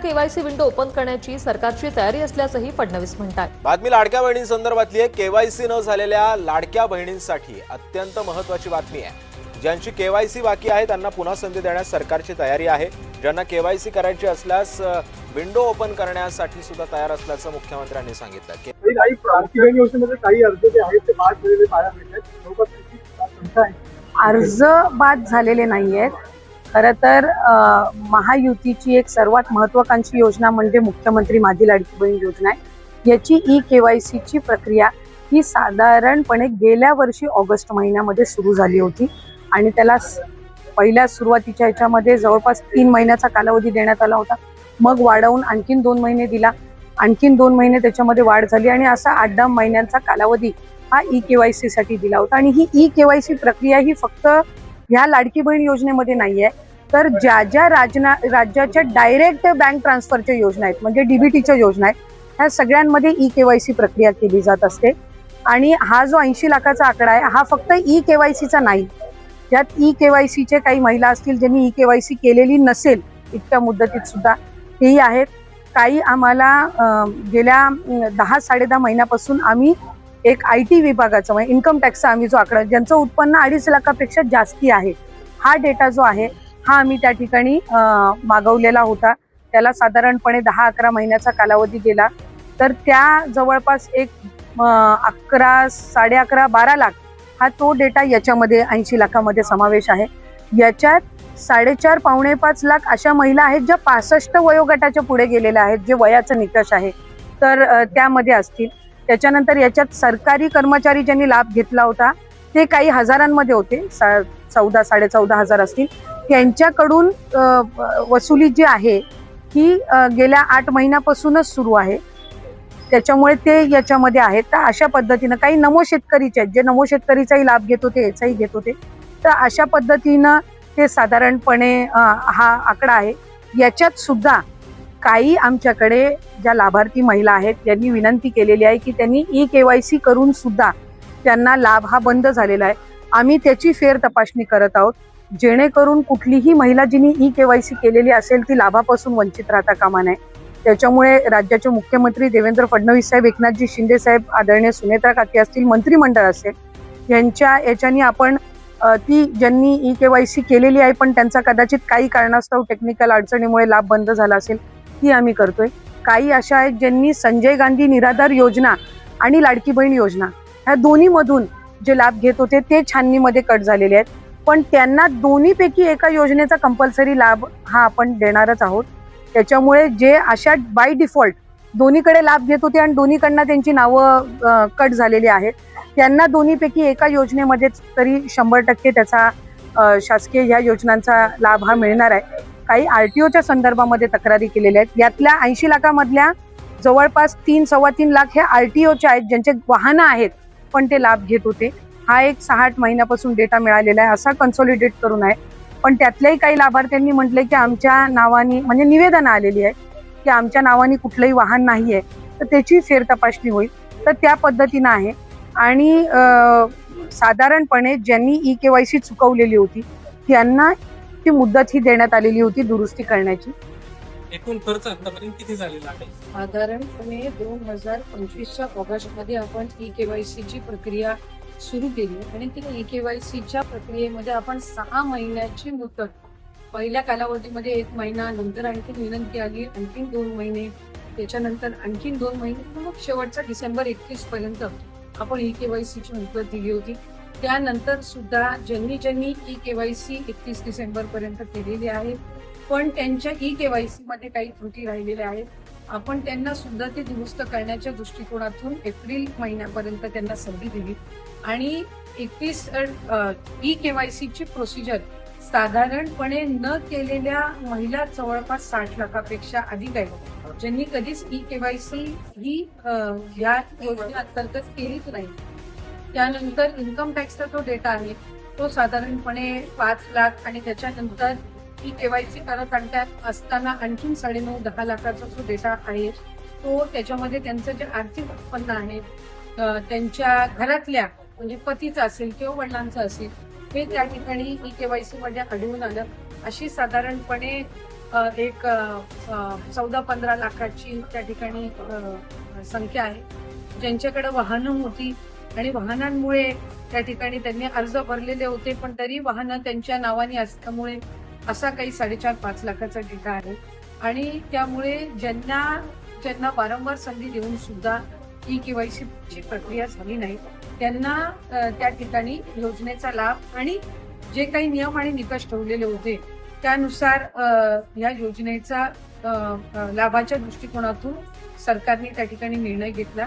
KYC window open करण्याची सरकारची तयारी असल्याचंही फडणवीस म्हणतात। बातमी लाडक्या बहिणींसंदर्भातली आहे। केवायसी न झालेल्या लाडक्या बहिणींसाठी अत्यंत महत्त्वाची बातमी आहे। ज्यांची केवायसी बाकी आहे त्यांना पुन्हा संधी देण्यास सरकारची तयारी आहे। ज्यांना केवायसी करायची असल्यास विंडो ओपन करण्यासाठी सुद्धा तयार असल्याचं मुख्यमंत्र्यांनी सांगितलं। काही अर्ज जे आहेत ते बाद झालेले पाहायला मिळतात। अर्ज बाद झालेले नाहीयेत। खरं तर महायुतीची एक सर्वात महत्त्वाकांक्षी योजना म्हणजे मुख्यमंत्री माझी लाडकी बहीण योजना आहे। याची ई-केवायसी ची प्रक्रिया ही साधारणपणे गेल्या वर्षी ऑगस्ट महिन्यामध्ये सुरू झाली होती आणि त्याला पहिल्या सुरुवातीच्या ह्याच्यामध्ये जवळपास 3 महिन्याचा कालावधी देण्यात आला होता। मग वाढवून आणखीन 2 महिने दिला, आणखीन 2 महिने त्याच्यामध्ये वाढ झाली आणि असा 8-10 महिन्यांचा कालावधी हा ई-केवायसी साठी दिला होता। आणि ही ई-केवायसी प्रक्रिया ही फक्त ह्या लाडकी बहीण योजनेमध्ये नाहीये, तर ज्या राज्याच्या डायरेक्ट बँक ट्रान्सफरच्या योजना आहेत म्हणजे डीबीटीच्या योजना आहेत, ह्या सगळ्यांमध्ये ई-केवायसी प्रक्रिया केली जात असते। आणि हा जो 80 लाखाचा आकडा आहे हा फक्त ई-केवायसीचा नाही, त्यात ई-केवायसीचे काही महिला असतील ज्यांनी ई-केवायसी केलेली नसेल इतक्या मुदतीत सुद्धा तेही आहेत। काही आम्हाला गेल्या 10-10.5 महिन्यापासून आम्ही एक IT विभागाचा म्हणजे इन्कम टॅक्सचा आम्ही जो आकडा ज्यांचं उत्पन्न 2.5 लाखापेक्षा जास्ती आहे हा डेटा जो आहे हा आम्ही त्या ठिकाणी मागवलेला होता। त्याला साधारणपणे 10-11 महिन्याचा कालावधी गेला, तर त्या जवळपास एक 11-11.5-12 लाख हा तो डेटा याच्यामध्ये 80 लाखामध्ये समावेश आहे। याच्यात 4.5-5 लाख अशा महिला आहेत ज्या 65 वयोगटाच्या पुढे गेलेल्या आहेत, जे वयाचा निकष आहे तर त्यामध्ये असतील। त्याच्यानंतर याच्यात सरकारी कर्मचारी ज्यांनी लाभ घेतला होता ते काही हजारांमध्ये होते, 14,000-14,500 हजार असतील। त्यांच्याकडून वसुली जी आहे ही गेल्या 8 महिन्यापासूनच सुरू आहे, त्याच्यामुळे ते याच्यामध्ये आहेत। तर अशा पद्धतीनं काही नमो शेतकरीचे आहेत जे नमो शेतकरीचाही लाभ घेत होते, याचाही घेत होते, तर अशा पद्धतीनं ते साधारणपणे हा आकडा आहे। याच्यात सुद्धा काही आमच्याकडे ज्या लाभार्थी महिला आहेत त्यांनी विनंती केलेली आहे की त्यांनी ई-केवायसी करून सुद्धा त्यांना लाभ हा बंद झालेला आहे। आम्ही त्याची फेर तपासणी करत आहोत जेणेकरून कुठलीही महिला जिने ई-केवायसी केलेली असेल ती लाभापासून वंचित राहता कामा नये। त्याच्यामुळे राज्याचे मुख्यमंत्री देवेंद्र फडणवीस साहेब, एकनाथजी शिंदे साहेब, आदरणीय सुनेत्रा काकी असतील, मंत्रिमंडळ असेल, याच्यानी आपण ती ज्यांनी ई-केवायसी केलेली आहे पण त्यांचा कदाचित काही कारणास्तव टेक्निकल अडचणीमुळे लाभ बंद झाला असेल ती आम्ही करतोय। काही अशा आहेत ज्यांनी संजय गांधी निराधार योजना आणि लाडकी बहीण योजना ह्या दोन्ही मधून जे लाभ घेत होते ते छाननीमध्ये कट झालेले आहेत, पण त्यांना दोन्हीपैकी एका योजनेचा कंपल्सरी लाभ हा आपण देणारच आहोत। त्याच्यामुळे जे अशा बाय डिफॉल्ट दोन्हीकडे लाभ घेत होते आणि दोन्हीकडनं त्यांची नावं कट झालेली आहेत, त्यांना दोन्हीपैकी एका योजनेमध्ये तरी 100% त्याचा शासकीय ह्या योजनांचा लाभ हा मिळणार आहे। काही RTOच्या संदर्भामध्ये तक्रारी केलेल्या आहेत, यातल्या 80 लाखामधल्या जवळपास 3-3.25 लाख हे RTOचे आहेत ज्यांचे वाहनं आहेत पण ते लाभ घेत होते। हा एक 6-8 महिन्यापासून डेटा मिळालेला आहे, असा कन्सॉलिडेट करून आहे। पण त्यातल्याही काही लाभार्थ्यांनी म्हटले की आमच्या नावानी म्हणजे निवेदन आलेली आहे की आमच्या नावानी कुठलंही वाहन नाहीये, तर त्याची फेर तपासणी होईल, तर त्या पद्धतीनं आहे। आणि साधारणपणे ज्यांनी ई-केवायसी चुकवलेली होती त्यांना ती मुदत ही देण्यात आलेली होती दुरुस्ती करण्याची। एकूण खर्च आतापर्यंत किती झालेला आहे? साधारणपणे 2025च्या ऑगस्टमध्ये आपण ई-केवायसी ची प्रक्रिया सुरू केली आणि ती ई-केवायसी च्या प्रक्रियेमध्ये आपण 6 महिन्याची मुदत, पहिल्या कालावधीमध्ये 1 महिना, नंतर आणखी विनंती आली आणखीन 2 महिने, त्याच्यानंतर आणखीन 2 महिने, मग शेवटचा डिसेंबर 31 पर्यंत आपण ई-केवायसी ची मुदत दिली होती। त्यानंतर सुद्धा ज्यांनी ई-केवायसी 31 डिसेंबर पर्यंत केलेली आहे पण त्यांच्या ई-केवायसी मध्ये काही त्रुटी राहिलेल्या आहेत, आपण त्यांना सुद्धा ते दुरुस्त करण्याच्या दृष्टिकोनातून एप्रिल महिन्यापर्यंत त्यांना संधी दिली आणि 31 ई-केवायसी ची प्रोसिजर साधारणपणे न केलेल्या महिला जवळपास 60 लाखापेक्षा अधिक आहेत ज्यांनी कधीच ई-केवायसी ही या योजनेअंतर्गत केलीच नाही। त्यानंतर इन्कम टॅक्सचा जो डेटा आहे तो साधारणपणे 5 लाख आणि त्याच्यानंतर ई-केवायसी करत आणतात असताना आणखीन 9.5-10 लाखाचा जो डेटा आहे तो त्याच्यामध्ये त्यांचं जे आर्थिक उत्पन्न आहे त्यांच्या घरातल्या म्हणजे पतीचं असेल किंवा वडिलांचं असेल हे त्या ठिकाणी ई-केवायसी मध्ये आढळून आलं। अशी साधारणपणे एक 14-15 लाखाची त्या ठिकाणी संख्या आहे, ज्यांच्याकडे वाहनं होती आणि वाहनांमुळे त्या ठिकाणी त्यांनी अर्ज भरलेले होते, पण तरी वाहनं त्यांच्या नावाने असल्यामुळे असा काही 4.5-5 लाखाचा डेटा आहे. आणि त्यामुळे ज्यांना वारंवार संधी देऊन सुद्धा ई-केवायसी ची प्रक्रिया झाली नाही, त्यांना त्या ठिकाणी योजनेचा लाभ आणि जे काही नियम आणि निकष ठेवलेले होते त्यानुसार या योजनेचा लाभाच्या दृष्टिकोनातून सरकारने त्या ठिकाणी निर्णय घेतला.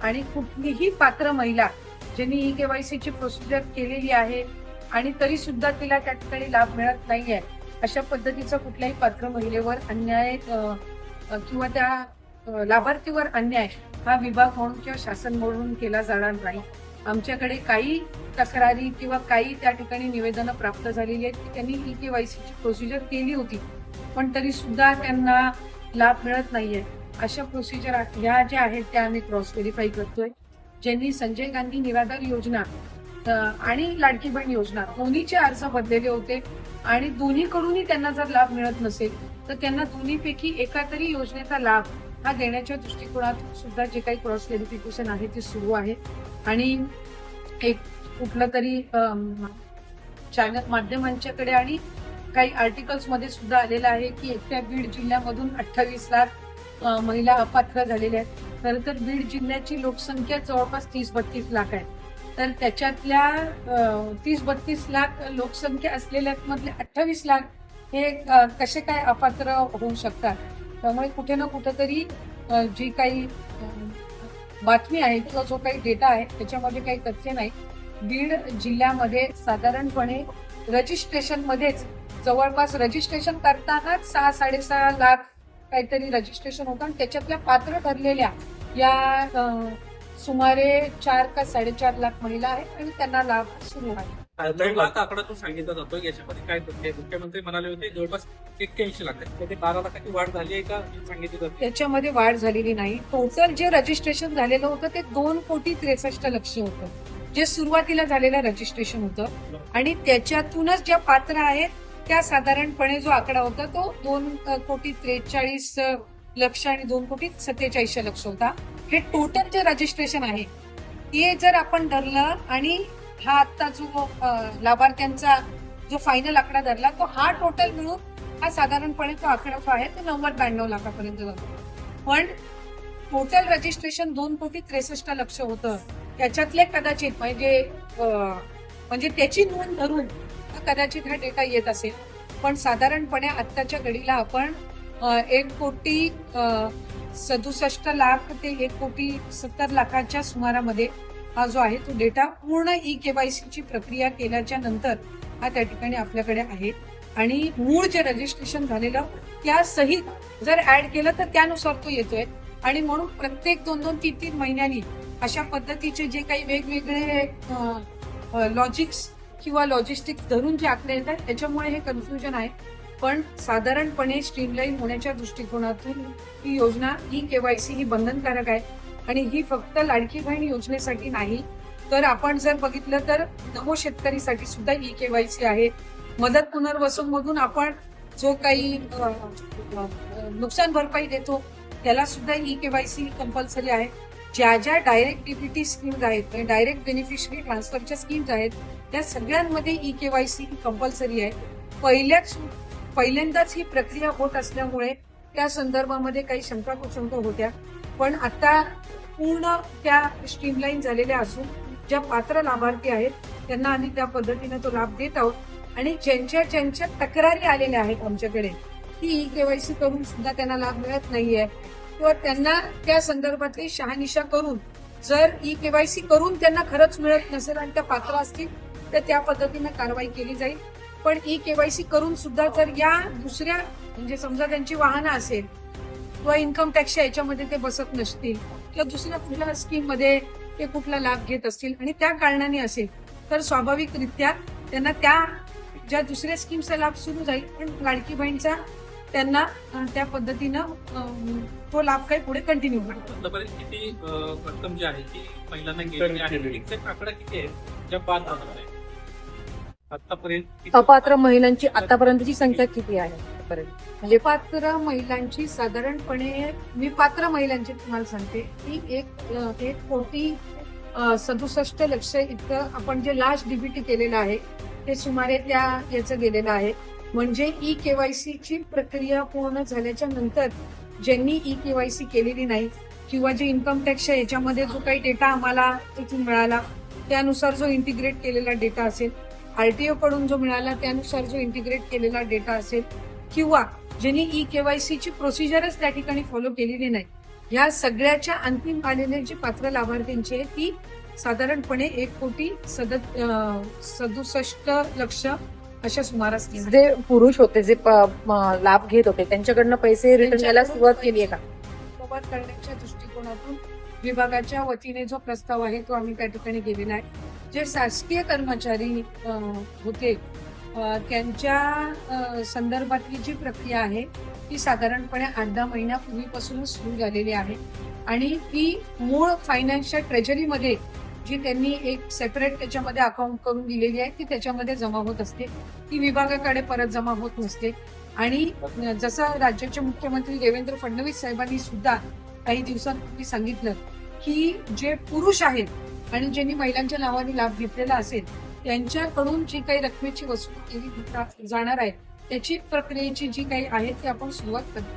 आणि कुठलीही पात्र महिला ज्यांनी ई-केवायसी ची प्रोसिजर केलेली आहे आणि तरी सुद्धा तिला त्या ठिकाणी लाभ मिळत नाहीये, अशा पद्धतीचा कुठल्याही पात्र महिलेवर अन्याय किंवा त्या लाभार्थीवर अन्याय हा विभाग म्हणून किंवा शासन म्हणून केला जाणार नाही. आमच्याकडे काही तक्रारी किंवा काही त्या ठिकाणी निवेदनं प्राप्त झालेली आहेत की त्यांनी ई-केवायसी ची प्रोसिजर केली होती पण तरी सुद्धा त्यांना लाभ मिळत नाहीये. अशा प्रोसिजर ह्या ज्या आहेत त्या आम्ही क्रॉस व्हेरीफाय करतोय. ज्यांनी संजय गांधी निराधार योजना आणि लाडकी बहीण योजना दोन्हीचे अर्ज भरलेले होते आणि दोन्हीकडूनही त्यांना जर लाभ मिळत नसेल तर त्यांना दोन्हीपैकी एका तरी योजनेचा लाभ हा देण्याच्या दृष्टिकोनातून सुद्धा जे काही क्रॉस व्हेरिफिकेशन आहे ते सुरू आहे. आणि एक कुठलं तरी चॅनल माध्यमांच्याकडे आणि काही आर्टिकल्स मध्ये सुद्धा आलेलं आहे की एकट्या बीड जिल्ह्यामधून 28 लाख महिला अपात्र झालेल्या आहेत. खरं तर बीड जिल्ह्याची लोकसंख्या जवळपास 30-32 लाख आहे. तर त्याच्यातल्या 30-32 लाख लोकसंख्या असलेल्या मधले 28 लाख हे कसे काय अपात्र होऊ शकतात. त्यामुळे कुठे ना कुठेतरी जी काही बातमी आहे किंवा जो काही डेटा आहे त्याच्यामध्ये काही तथ्य नाही. बीड जिल्ह्यामध्ये साधारणपणे रजिस्ट्रेशन मध्येच जवळपास रजिस्ट्रेशन करतानाच 6-6.5 लाख काहीतरी रजिस्ट्रेशन होतं आणि त्याच्यातल्या पात्र ठरलेल्या या सुमारे 4 का 4.5 लाख महिला आहेत आणि त्यांना लाभ सुरू आहे. 2 लाख आकडा तो सांगितला जातो, याच्यामध्ये काय तथ्य? मुख्यमंत्री म्हणाले होते जवळपास 81 लाख आहे, ते 12 लाखाची वाढ झाली आहे का सांगितलं जातं? त्याच्यामध्ये वाढ झालेली नाही. टोटल जे रजिस्ट्रेशन झालेलं होतं ते 2,63,00,000 होतं, जे सुरुवातीला झालेलं रजिस्ट्रेशन होतं. आणि त्याच्यातूनच ज्या पात्र आहेत त्या साधारणपणे जो आकडा होता तो 2,43,00,000 आणि 2,47,00,000 होता. हे टोटल जे रजिस्ट्रेशन आहे ते जर आपण धरलं आणि हा आता जो लाभार्थ्यांचा जो फायनल आकडा धरला तो हा टोटल मिळून हा साधारणपणे तो आकडा जो आहे तो 90-92 लाखापर्यंत जातो. पण टोटल रजिस्ट्रेशन 2,63,00,000 होतं. त्याच्यातले कदाचित म्हणजे त्याची नोंद धरून कदाचित हा डेटा येत असेल. पण साधारणपणे आत्ताच्या घडीला आपण 1,67,00,000 ते 1,70,00,000 सुमारामध्ये हा जो आहे तो डेटा पूर्ण ई-केवायसी ची प्रक्रिया केल्याच्या नंतर हा त्या ठिकाणी आपल्याकडे आहे. आणि मूळ जे रजिस्ट्रेशन झालेलं त्या सहित जर ऍड केलं तर त्यानुसार तो येतोय. आणि म्हणून प्रत्येक 2-3 महिन्यांनी अशा पद्धतीचे जे काही वेगवेगळे लॉजिक्स किंवा लॉजिस्टिक्स धरून जे आकडे येतात त्याच्यामुळे हे कन्फ्युजन आहे. पण साधारणपणे स्ट्रीमलाईन होण्याच्या दृष्टिकोनातून ही योजना ई-केवायसी ही बंधनकारक आहे. आणि ही फक्त लाडकी बहीण योजनेसाठी नाही तर आपण जर बघितलं तर नमो शेतकरीसाठी सुद्धा ई-केवायसी आहे. मदत पुनर्वसन मधून आपण जो काही नुकसान भरपाई देतो त्याला सुद्धा ई-केवायसी कंपल्सरी आहे. ज्या डायरेक्ट डीबीटी स्कीम्स आहेत, डायरेक्ट बेनिफिशरी ट्रान्सफरच्या स्कीम्स आहेत, त्या सगळ्यांमध्ये ई-केवायसी कंपल्सरी आहे. पहिल्यांदाच ही प्रक्रिया होत असल्यामुळे त्या संदर्भामध्ये काही शंका कुशंका होत्या. पण आता पूर्ण त्या स्ट्रीमलाईन झालेल्या असून ज्या पात्र लाभार्थी आहेत त्यांना आम्ही त्या पद्धतीने तो लाभ देत आहोत. आणि ज्यांच्या तक्रारी आलेल्या आहेत आमच्याकडे की ई-केवायसी करून सुद्धा त्यांना लाभ मिळत नाहीये किंवा त्यांना त्या संदर्भातली शहानिशा करून जर ई-केवायसी करून त्यांना खरंच मिळत नसेल आणि त्या पात्र असतील तर त्या पद्धतीने कारवाई केली जाईल. पण ई-केवायसी करून सुद्धा जर या दुसऱ्या म्हणजे समजा त्यांची वाहनं असेल किंवा इन्कम टॅक्सच्या याच्यामध्ये ते बसत नसतील किंवा दुसऱ्या कुठल्या स्कीम मध्ये ते कुठला लाभ घेत असतील आणि त्या कारणाने असेल तर स्वाभाविकरित्या त्यांना ज्या दुसऱ्या स्कीमचा लाभ सुरू जाईल. पण लाडकी बहीणचा त्यांना त्या पद्धतीनं तो लाभ काही पुढे कंटिन्यू करतो. आतापर्यंत किती रक्कम जी आहे ती महिलांना गेलेली आहे, एक्झॅक्ट आकडा किती आहे ज्या बाद झाल्या आहे आतापर्यंत? अपात्र महिलांची आतापर्यंतची संख्या किती आहे? लाखापर्यंत. म्हणजे पात्र महिलांची साधारणपणे मी पात्र महिलांची तुम्हाला सांगते की 1,67,00,000 इतकं आपण जे लास्ट डीबीटी केलेलं आहे ते सुमारे त्या याचं गेलेलं आहे. म्हणजे ई केवायसी ची प्रक्रिया पूर्ण झाल्याच्या नंतर ज्यांनी ई केवायसी केलेली नाही किंवा जे इन्कम टॅक्सच्या याच्यामध्ये जो काही डेटा आम्हाला तिथून मिळाला त्यानुसार जो इंटिग्रेट केलेला डेटा असेल, आरटीओ कडून जो मिळाला त्यानुसार जो इंटिग्रेट केलेला डेटा असेल, किंवा ज्यांनी ई केवायसी ची प्रोसिजरच त्या ठिकाणी फॉलो केलेली नाही, या सगळ्याच्या अंतिम आलेले जे पात्र लाभार्थींची आहे ती साधारणपणे 1,67,00,000 अशा सुमारास ती जे पुरुष होते जे लाभ घेत होते त्यांच्याकडनं पैसे रिटर्न द्यायला सुरुवात केली आहे का? सुरुवात करण्याच्या दृष्टिकोनातून विभागाच्या वतीने जो प्रस्ताव आहे तो आम्ही त्या ठिकाणी केलेला आहे. जे शासकीय कर्मचारी होते त्यांच्या संदर्भातली जी प्रक्रिया आहे ती साधारणपणे 8-10 महिन्यापूर्वीपासूनच सुरू झालेली आहे आणि ती मूळ फायनान्सच्या ट्रेजरीमध्ये जी त्यांनी एक सेपरेट त्याच्यामध्ये अकाउंट करून दिलेली आहे ती त्याच्यामध्ये जमा होत असते, ती विभागाकडे परत जमा होत नसते. आणि जसं राज्याचे मुख्यमंत्री देवेंद्र फडणवीस साहेबांनी सुद्धा काही दिवसांपूर्वी सांगितलं की जे पुरुष आहेत आणि ज्यांनी महिलांच्या नावाने लाभ घेतलेला असेल त्यांच्याकडून जी काही रकमेची वसूल केली जाणार आहे त्याची प्रक्रियेची जी काही आहे ती आपण सुरुवात करतो.